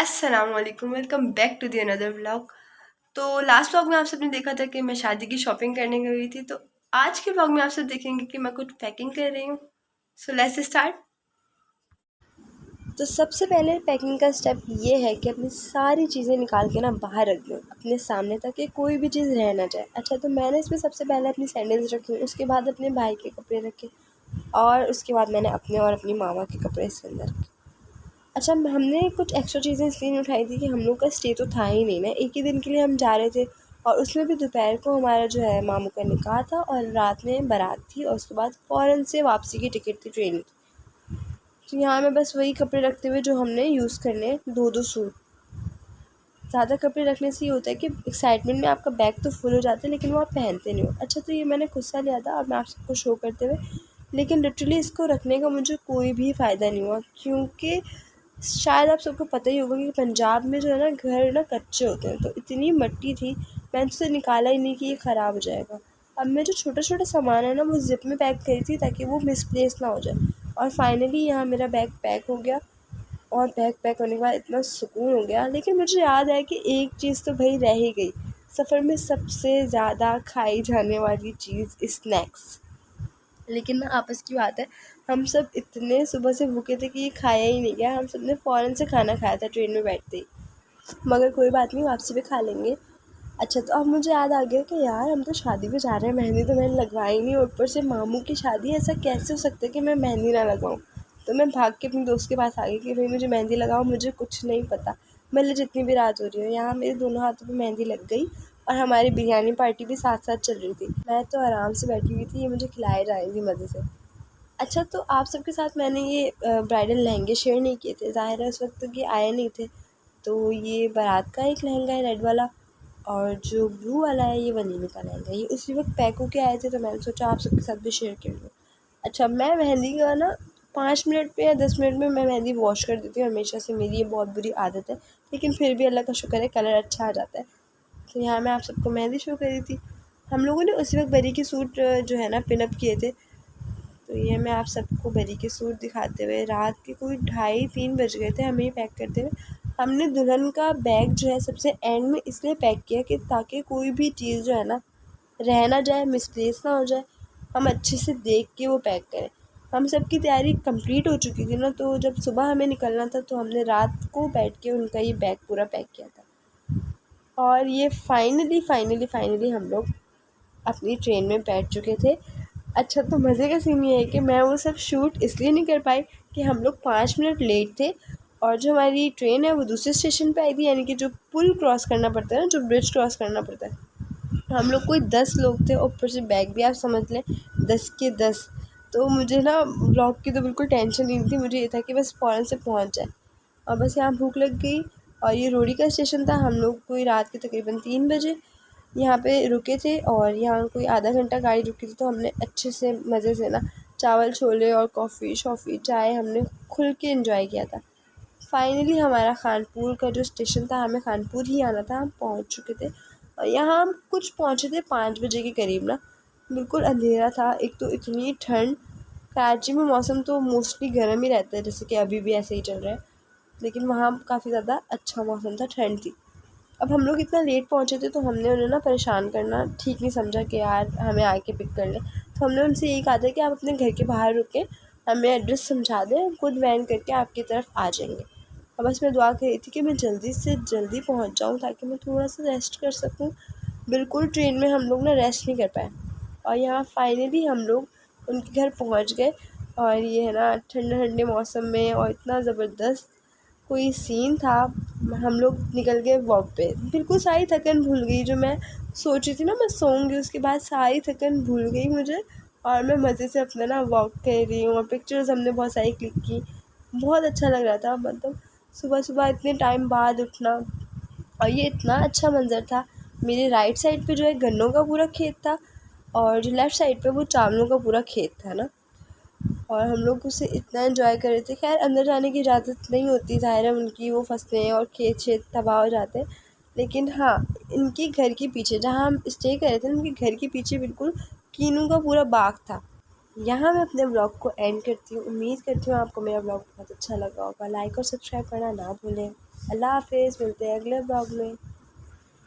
अस्सलामुअलैकुम, welcome back to the another vlog. तो last vlog में आप सबने देखा था कि मैं शादी की शॉपिंग करने गई थी। तो आज के व्लॉग में आप सब देखेंगे कि मैं कुछ पैकिंग कर रही हूँ। So let's start. तो सबसे पहले पैकिंग का स्टेप ये है कि अपनी सारी चीज़ें निकाल के ना बाहर रख दूँ अपने सामने, ताकि कोई भी चीज़ रह ना जाए। अच्छा, तो मैंने इसमें सबसे पहले अपनी सैंडल्स रखी, उसके बाद अपने भाई के कपड़े रखे, और उसके बाद मैंने अपने और अपनी मामा के कपड़े इसके अंदर रखे। अच्छा, हमने कुछ एक्स्ट्रा चीज़ें इसलिए नहीं उठाई थी कि हम लोग का स्टे तो था ही नहीं ना, एक ही दिन के लिए हम जा रहे थे। और उसमें भी दोपहर को हमारा जो है मामू का निकाह था, और रात में बारात थी, और उसके बाद फ़ौरन से वापसी की टिकट थी ट्रेन की। तो यहाँ मैं बस वही कपड़े रखते हुए जो हमने यूज़ करने, दो दो सूट। ज़्यादा कपड़े रखने से ये होता है कि एक्साइटमेंट में आपका बैग तो फुल हो जाता है, लेकिन वो आप पहनते नहीं हो। अच्छा, तो ये मैंने खुद सा लिया था, और मैं आप सबको शो करते हुए, लेकिन लिटरली इसको रखने का मुझे कोई भी फ़ायदा नहीं हुआ, क्योंकि शायद आप सबको पता ही होगा कि पंजाब में जो है ना, घर ना कच्चे होते हैं, तो इतनी मट्टी थी, मैंने उसे निकाला ही नहीं कि ये ख़राब हो जाएगा। अब मैं जो छोटा छोटा सामान है ना, वो ज़िप में पैक करी थी ताकि वो मिसप्लेस ना हो जाए। और फाइनली यहाँ मेरा बैग पैक हो गया, और बैग पैक होने के बाद इतना सुकून हो गया। लेकिन मुझे याद है कि एक चीज़ तो भाई रह ही गई, सफ़र में सबसे ज़्यादा खाई जाने वाली चीज़, स्नैक्स। लेकिन ना आपस की बात है, हम सब इतने सुबह से भूखे थे कि ये खाया ही नहीं गया। हम सब ने फ़ौरन से खाना खाया था ट्रेन में बैठते ही, मगर कोई बात नहीं, वापसी पे खा लेंगे। अच्छा, तो अब मुझे याद आ गया कि यार हम तो शादी पे जा रहे हैं, मेहंदी तो मैंने लगवाई नहीं, और ऊपर से मामू की शादी है, ऐसा कैसे हो सकता है कि मैं मेहंदी ना लगवाऊँ। तो मैं भाग के अपने दोस्त के पास आ गई कि भाई मुझे मेहंदी लगाओ, मुझे कुछ नहीं पता। भले जितनी भी रात हो रही हो, यहाँ मेरे दोनों हाथों पे मेहंदी लग गई, और हमारी बिरयानी पार्टी भी साथ साथ चल रही थी। मैं तो आराम से बैठी हुई थी, ये मुझे खिलाए जा रही थी मज़े से। अच्छा, तो आप सबके साथ मैंने ये ब्राइडल लहंगे शेयर नहीं किए थे, ज़ाहिर है उस वक्त तक ये आए नहीं थे। तो ये बारात का एक लहंगा है रेड वाला, और जो ब्लू वाला है ये वलीमे का लहंगा है। ये उसी वक्त पैक होके आए थे, तो मैंने सोचा आप सबके साथ भी शेयर कर लूँ। अच्छा, मैं मेहंदी का ना 5 मिनट में या 10 मिनट में मैं मेहंदी वॉश कर देती हूँ, हमेशा से मेरी ये बहुत बुरी आदत है। लेकिन फिर भी अल्लाह का शुक्र है, कलर अच्छा आ जाता है। तो यहाँ मैं आप सबको मेहंदी शो करी थी। हम लोगों ने उसी वक्त बरी के सूट जो है ना पिनअप किए थे। तो ये मैं आप सबको बरी के सूट दिखाते हुए, रात के कोई 2:30-3 बज गए थे हमें ये पैक करते हुए। हमने दुल्हन का बैग जो है सबसे एंड में इसलिए पैक किया कि ताकि कोई भी चीज़ जो है ना रह ना जाए, मिसप्लेस ना हो जाए, हम अच्छे से देख के वो पैक करें। हम सब की तैयारी कंप्लीट हो चुकी थी ना, तो जब सुबह हमें निकलना था तो हमने रात को बैठ के उनका ये बैग पूरा पैक किया था। और ये फाइनली फाइनली फाइनली हम लोग अपनी ट्रेन में बैठ चुके थे। अच्छा, तो मज़े का सीन ये है कि मैं वो सब शूट इसलिए नहीं कर पाई कि हम लोग 5 मिनट लेट थे, और जो हमारी ट्रेन है वो दूसरे स्टेशन पे आई थी, यानी कि जो पुल क्रॉस करना पड़ता है ना, जो ब्रिज क्रॉस करना पड़ता है। हम लोग कोई 10 लोग थे, और ऊपर से बैग भी आप समझ लें 10 के 10। तो मुझे ना व्लॉग की तो बिल्कुल टेंशन नहीं थी, मुझे ये था कि बस फ़ौरन से पहुंच जाए। और बस यहाँ भूख लग गई, और ये रोडी का स्टेशन था। हम लोग कोई रात के तकरीबन 3 बजे यहाँ पे रुके थे, और यहाँ कोई आधा घंटा गाड़ी रुकी थी। तो हमने अच्छे से मज़े से ना चावल छोले और कॉफ़ी शॉफ़ी चाय हमने खुल के एंजॉय किया था। फाइनली हमारा खानपुर का जो स्टेशन था, हमें खानपुर ही आना था, हम पहुँच चुके थे। और यहाँ हम कुछ पहुँचे थे 5 बजे के करीब ना, बिल्कुल अंधेरा था। एक तो इतनी ठंड, कराची में मौसम तो मोस्टली गर्म ही रहता है, जैसे कि अभी भी ऐसे ही चल रहा है, लेकिन वहाँ काफ़ी ज़्यादा अच्छा मौसम था, ठंड थी। अब हम लोग इतना लेट पहुँचे थे, तो हमने उन्हें ना परेशान करना ठीक नहीं समझा कि यार हमें आके पिक कर लें। तो हमने उनसे यही कहा था कि आप अपने घर के बाहर रुकें, हमें एड्रेस समझा दें, हम खुद वैन करके आपकी तरफ आ जाएंगे। और बस मैं दुआ कर रही थी कि मैं जल्दी से जल्दी पहुँच जाऊँ, ताकि मैं थोड़ा सा रेस्ट कर सकूँ। बिल्कुल ट्रेन में हम लोग ना रेस्ट नहीं कर पाए, और यहाँ फाइनली हम लोग उनके घर पहुँच गए। और ये है ना ठंडे ठंडे मौसम में, और इतना ज़बरदस्त कोई सीन था। हम लोग निकल गए वॉक पे, बिल्कुल सारी थकन भूल गई। जो मैं सोची थी ना मैं सोऊंगी, उसके बाद सारी थकन भूल गई मुझे, और मैं मज़े से अपना ना वॉक कर रही हूँ, और पिक्चर्स हमने बहुत सारी क्लिक की। बहुत अच्छा लग रहा था, मतलब सुबह सुबह इतने टाइम बाद उठना, और ये इतना अच्छा मंज़र था। मेरे राइट साइड पे जो है गन्नों का पूरा खेत था, और जो लेफ़्ट साइड पे वो चावलों का पूरा खेत था ना, और हम लोग उसे इतना एंजॉय कर रहे थे। खैर अंदर जाने की इजाज़त नहीं होती, ज़ाहिर है उनकी वो फसलें और खेत शेत तबाह हो जाते हैं। लेकिन हाँ, इनके घर के पीछे जहाँ हम स्टे कर रहे थे, उनके घर के पीछे बिल्कुल कीनू का पूरा बाग था। यहाँ मैं अपने ब्लॉग को एंड करती हूँ। उम्मीद करती हूँ आपको मेरा ब्लॉग बहुत अच्छा लगा होगा। लाइक और सब्सक्राइब करना ना भूलें। अल्लाह हाफ़िज़, मिलते हैं अगले ब्लॉग में।